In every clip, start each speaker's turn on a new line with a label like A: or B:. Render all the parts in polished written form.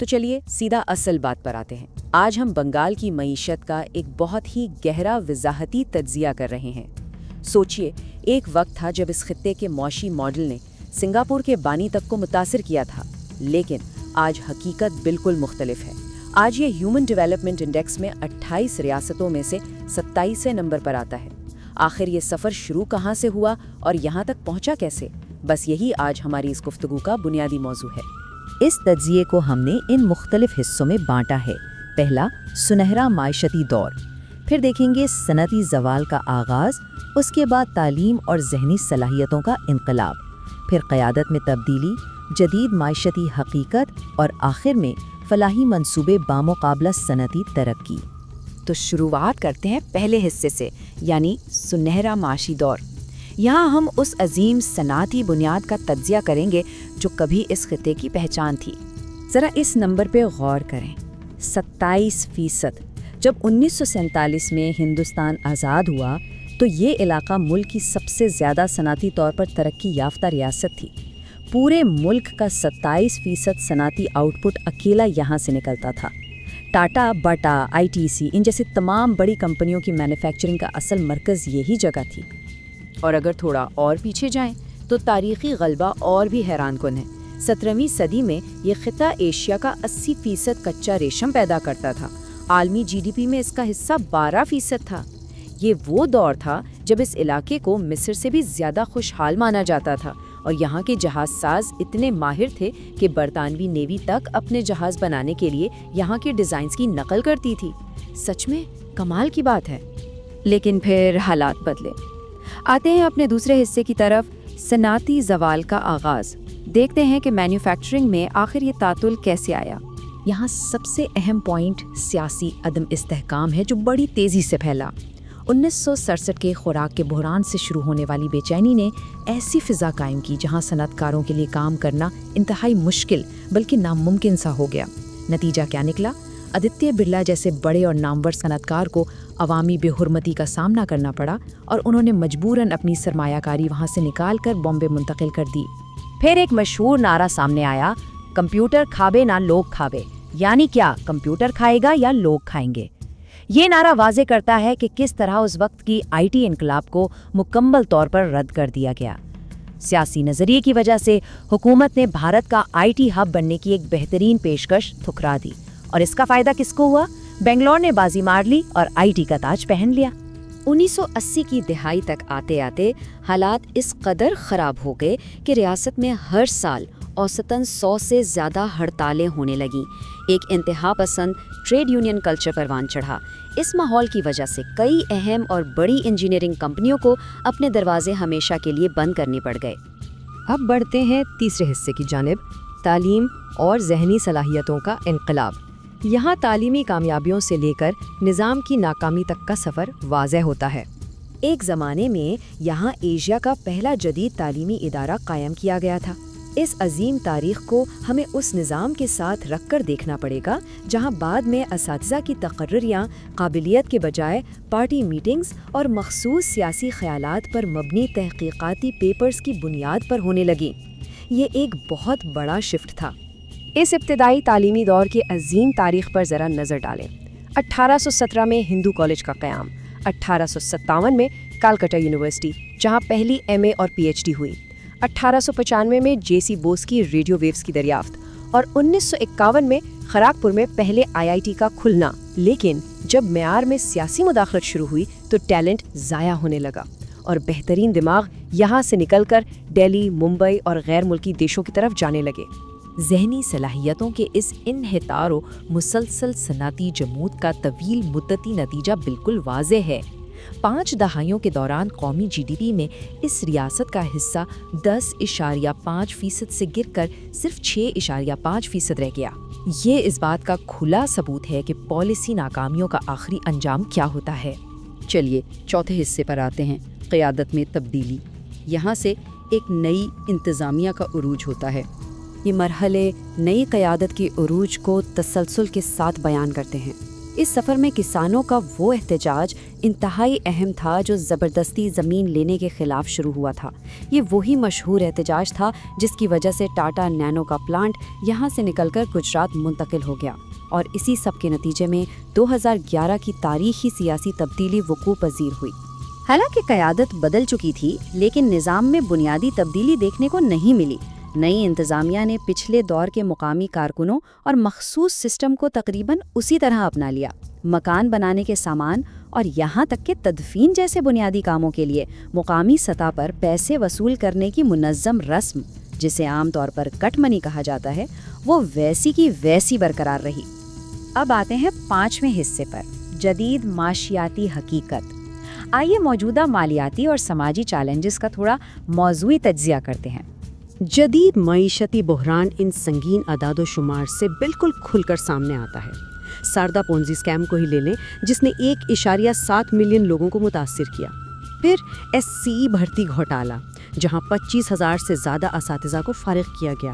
A: تو چلیے سیدھا اصل بات پر آتے ہیں۔ آج ہم بنگال کی معیشت کا ایک بہت ہی گہرا وضاحتی تجزیہ کر رہے ہیں۔ سوچئے، ایک وقت تھا جب اس خطے کے معاشی ماڈل نے سنگاپور کے بانی تک کو متاثر کیا تھا، لیکن آج حقیقت بالکل مختلف ہے۔ آج یہ ہیومن ڈیولپمنٹ انڈیکس میں 28 ریاستوں میں سے 27ویں نمبر پر آتا ہے۔ آخر یہ سفر شروع کہاں سے ہوا اور یہاں تک پہنچا کیسے؟ بس یہی آج ہماری اس گفتگو کا بنیادی موضوع ہے۔
B: اس تجزیے کو ہم نے ان مختلف حصوں میں بانٹا ہے۔ پہلا، سنہرا معاشیتی دور، پھر دیکھیں گے صنعتی زوال کا آغاز، اس کے بعد تعلیم اور ذہنی صلاحیتوں کا انقلاب، پھر قیادت میں تبدیلی، جدید معاشیتی حقیقت اور آخر میں فلاحی منصوبے بامقابلہ صنعتی ترقی۔
A: تو شروعات کرتے ہیں پہلے حصے سے، یعنی سنہرا معاشی دور۔ یہاں ہم اس عظیم صنعتی بنیاد کا تجزیہ کریں گے جو کبھی اس خطے کی پہچان تھی۔ ذرا اس نمبر پہ غور کریں، 27%۔ جب 1947 میں ہندوستان آزاد ہوا تو یہ علاقہ ملک کی سب سے زیادہ صنعتی طور پر ترقی یافتہ ریاست تھی۔ پورے ملک کا 27% صنعتی آؤٹ پٹ اکیلا یہاں سے نکلتا تھا۔ ٹاٹا، باٹا، ITC ان جیسی تمام بڑی کمپنیوں کی مینوفیکچرنگ کا اصل مرکز یہی جگہ تھی۔ اور اگر تھوڑا اور پیچھے جائیں تو تاریخی غلبہ اور بھی حیران کن ہے۔ 17ویں صدی میں یہ خطہ ایشیا کا 80% کچا ریشم پیدا کرتا تھا۔ عالمی GDP میں اس کا حصہ 12% تھا۔ یہ وہ دور تھا جب اس علاقے کو مصر سے بھی زیادہ خوشحال مانا جاتا تھا، اور یہاں کے جہاز ساز اتنے ماہر تھے کہ برطانوی نیوی تک اپنے جہاز بنانے کے لیے یہاں کے ڈیزائنز کی نقل کرتی تھی۔ سچ میں کمال کی بات ہے۔ لیکن پھر حالات بدلے۔ آتے ہیں اپنے دوسرے حصے کی طرف، صنعتی زوال کا آغاز۔ دیکھتے ہیں کہ مینوفیکچرنگ میں آخر یہ تعطل کیسے آیا۔
B: یہاں سب سے اہم پوائنٹ سیاسی عدم استحکام ہے جو بڑی تیزی سے پھیلا۔ 1967 کے خوراک کے بحران سے شروع ہونے والی بے چینی نے ایسی فضا قائم کی جہاں صنعت کاروں کے لیے کام کرنا انتہائی مشکل بلکہ ناممکن سا ہو گیا۔ نتیجہ کیا نکلا؟ آدتیہ برلا جیسے بڑے اور نامور صنعت کار کو عوامی بے حرمتی کا سامنا کرنا پڑا اور انہوں نے مجبوراً اپنی سرمایہ کاری وہاں سے نکال کر بامبے منتقل کر دی۔
A: پھر ایک مشہور نعرہ سامنے آیا، کمپیوٹر کھاوے نہ لوگ کھاوے، یعنی کیا کمپیوٹر کھائے گا یا لوگ کھائیں گے؟ یہ نعرہ واضح کرتا ہے کہ کس طرح اس وقت کی IT انقلاب کو مکمل طور پر رد کر دیا گیا۔ سیاسی نظریے کی وجہ سے حکومت نے بھارت کا IT ہب بننے کی ایک بہترین پیشکش ٹھکرا دی، اور اس کا فائدہ کس کو ہوا؟ بنگلور نے بازی مار لی اور IT کا تاج پہن لیا۔ 1980 کی دہائی تک آتے آتے حالات اس قدر خراب ہو گئے کہ ریاست میں ہر سال اوسطاً 100 سے زیادہ ہڑتالیں ہونے لگیں۔ ایک انتہا پسند ٹریڈ یونین کلچر پروان چڑھا۔ اس ماحول کی وجہ سے کئی اہم اور بڑی انجینئرنگ کمپنیوں کو اپنے دروازے ہمیشہ کے لیے بند کرنے پڑ گئے۔
B: اب بڑھتے ہیں تیسرے حصے کی جانب، تعلیم اور ذہنی صلاحیتوں کا انقلاب۔ یہاں تعلیمی کامیابیوں سے لے کر نظام کی ناکامی تک کا سفر واضح ہوتا ہے۔
A: ایک زمانے میں یہاں ایشیا کا پہلا جدید تعلیمی ادارہ قائم کیا گیا تھا۔ اس عظیم تاریخ کو ہمیں اس نظام کے ساتھ رکھ کر دیکھنا پڑے گا جہاں بعد میں اساتذہ کی تقرریاں قابلیت کے بجائے پارٹی میٹنگز اور مخصوص سیاسی خیالات پر مبنی تحقیقاتی پیپرز کی بنیاد پر ہونے لگیں۔ یہ ایک بہت بڑا شفٹ تھا۔ اس ابتدائی تعلیمی دور کی عظیم تاریخ پر ذرا نظر ڈالیں۔ 1817 میں ہندو کالج کا قیام، 1857 میں کلکتہ یونیورسٹی جہاں پہلی MA اور PhD ہوئی، 1895 میں JC بوس کی ریڈیو ویوز کی دریافت، اور 1951 میں خراگپور میں پہلے IIT کا کھلنا۔ لیکن جب معیار میں سیاسی مداخلت شروع ہوئی تو ٹیلنٹ ضائع ہونے لگا، اور بہترین دماغ یہاں سے نکل کر دہلی، ممبئی اور غیر ملکی دیشوں کی طرف جانے لگے۔
B: ذہنی صلاحیتوں کے اس انحطاط و مسلسل صنعتی جمود کا طویل مدتی نتیجہ بالکل واضح ہے۔ 5 دہائیوں کے دوران قومی GDP میں اس ریاست کا حصہ 10.5% سے گر کر صرف 6.5% رہ گیا۔ یہ اس بات کا کھلا ثبوت ہے کہ پالیسی ناکامیوں کا آخری انجام کیا ہوتا ہے۔
A: چلیے چوتھے حصے پر آتے ہیں، قیادت میں تبدیلی۔ یہاں سے ایک نئی انتظامیہ کا عروج ہوتا ہے۔ یہ مرحلے نئی قیادت کے عروج کو تسلسل کے ساتھ بیان کرتے ہیں۔ اس سفر میں کسانوں کا وہ احتجاج انتہائی اہم تھا جو زبردستی زمین لینے کے خلاف شروع ہوا تھا۔ یہ وہی مشہور احتجاج تھا جس کی وجہ سے ٹاٹا نینو کا پلانٹ یہاں سے نکل کر گجرات منتقل ہو گیا، اور اسی سب کے نتیجے میں 2011 کی تاریخی سیاسی تبدیلی وقوع پذیر ہوئی۔
B: حالانکہ قیادت بدل چکی تھی، لیکن نظام میں بنیادی تبدیلی دیکھنے کو نہیں ملی۔ نئی انتظامیہ نے پچھلے دور کے مقامی کارکنوں اور مخصوص سسٹم کو تقریباً اسی طرح اپنا لیا۔ مکان بنانے کے سامان اور یہاں تک کہ تدفین جیسے بنیادی کاموں کے لیے مقامی سطح پر پیسے وصول کرنے کی منظم رسم، جسے عام طور پر کٹ منی کہا جاتا ہے، وہ ویسی کی ویسی برقرار رہی۔ اب آتے ہیں 5ویں حصے پر، جدید معاشیاتی حقیقت۔ آئیے موجودہ مالیاتی اور سماجی چیلنجز کا تھوڑا موضوعی تجزیہ کرتے ہیں۔
C: جدید معیشتی بحران ان سنگین اعداد و شمار سے بالکل کھل کر سامنے آتا ہے۔ ساردا پونزی اسکیم کو ہی لے لیں، جس نے 1.7 ملین لوگوں کو متاثر کیا۔ پھر SCE بھرتی گھوٹالہ، جہاں 25,000 سے زیادہ اساتذہ کو فارغ کیا گیا،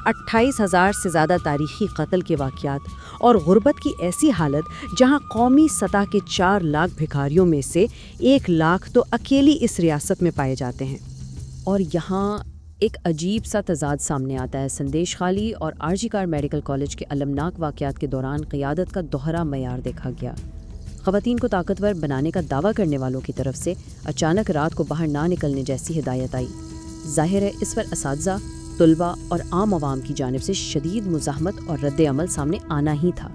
C: 28,000 سے زیادہ تاریخی قتل کے واقعات، اور غربت کی ایسی حالت جہاں قومی سطح کے 4 لاکھ بھکاریوں میں سے 1 لاکھ تو اکیلی اس ریاست میں پائے جاتے ہیں۔
B: اور یہاں ایک عجیب سا تضاد سامنے آتا ہے۔ سندیش خالی اور RG کار میڈیکل کالج کے المناک واقعات کے دوران قیادت کا دوہرا معیار دیکھا گیا۔ خواتین کو طاقتور بنانے کا دعویٰ کرنے والوں کی طرف سے اچانک رات کو باہر نہ نکلنے جیسی ہدایت آئی۔ ظاہر ہے اس پر اساتذہ، طلباء اور عام عوام کی جانب سے شدید مزاحمت اور رد عمل سامنے آنا ہی تھا۔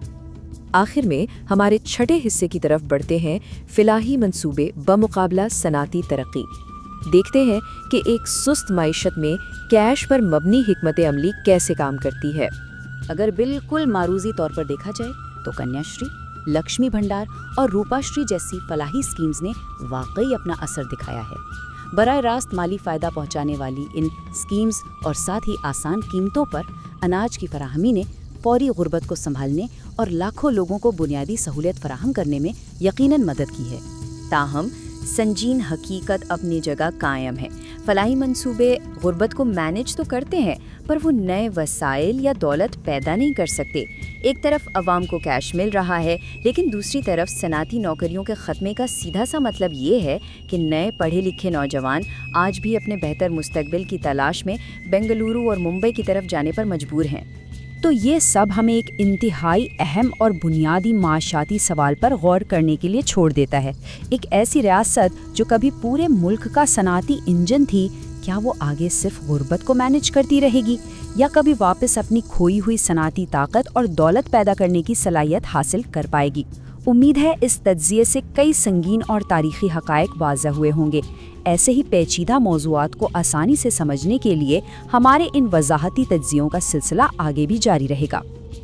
A: آخر میں ہمارے 6 حصے کی طرف بڑھتے ہیں، فلاحی منصوبے بمقابلہ صنعتی ترقی۔ دیکھتے ہیں کہ ایک سست معیشت میں کیش پر مبنی حکمت عملی کیسے کام کرتی ہے۔
B: اگر بالکل معروضی طور پر دیکھا جائے تو کنیا شری، لکشمی بھنڈار اور روپا شری جیسی فلاحی اسکیمز نے واقعی اپنا اثر دکھایا ہے۔ براہ راست مالی فائدہ پہنچانے والی ان اسکیمز اور ساتھ ہی آسان قیمتوں پر اناج کی فراہمی نے فوری غربت کو سنبھالنے اور لاکھوں لوگوں کو بنیادی سہولت فراہم کرنے میں یقیناً مدد کی ہے۔
A: تاہم سنجین حقیقت اپنی جگہ قائم ہے۔ فلاحی منصوبے غربت کو مینج تو کرتے ہیں، پر وہ نئے وسائل یا دولت پیدا نہیں کر سکتے۔ ایک طرف عوام کو کیش مل رہا ہے، لیکن دوسری طرف صنعتی نوکریوں کے خاتمے کا سیدھا سا مطلب یہ ہے کہ نئے پڑھے لکھے نوجوان آج بھی اپنے بہتر مستقبل کی تلاش میں بنگلورو اور ممبئی کی طرف جانے پر مجبور ہیں۔
B: تو یہ سب ہمیں ایک انتہائی اہم اور بنیادی معاشیاتی سوال پر غور کرنے کے لیے چھوڑ دیتا ہے۔ ایک ایسی ریاست جو کبھی پورے ملک کا صنعتی انجن تھی، کیا وہ آگے صرف غربت کو مینج کرتی رہے گی یا کبھی واپس اپنی کھوئی ہوئی صنعتی طاقت اور دولت پیدا کرنے کی صلاحیت حاصل کر پائے گی؟ امید ہے اس تجزیے سے کئی سنگین اور تاریخی حقائق واضح ہوئے ہوں گے۔ ایسے ہی پیچیدہ موضوعات کو آسانی سے سمجھنے کے لیے ہمارے ان وضاحتی تجزیوں کا سلسلہ آگے بھی جاری رہے گا۔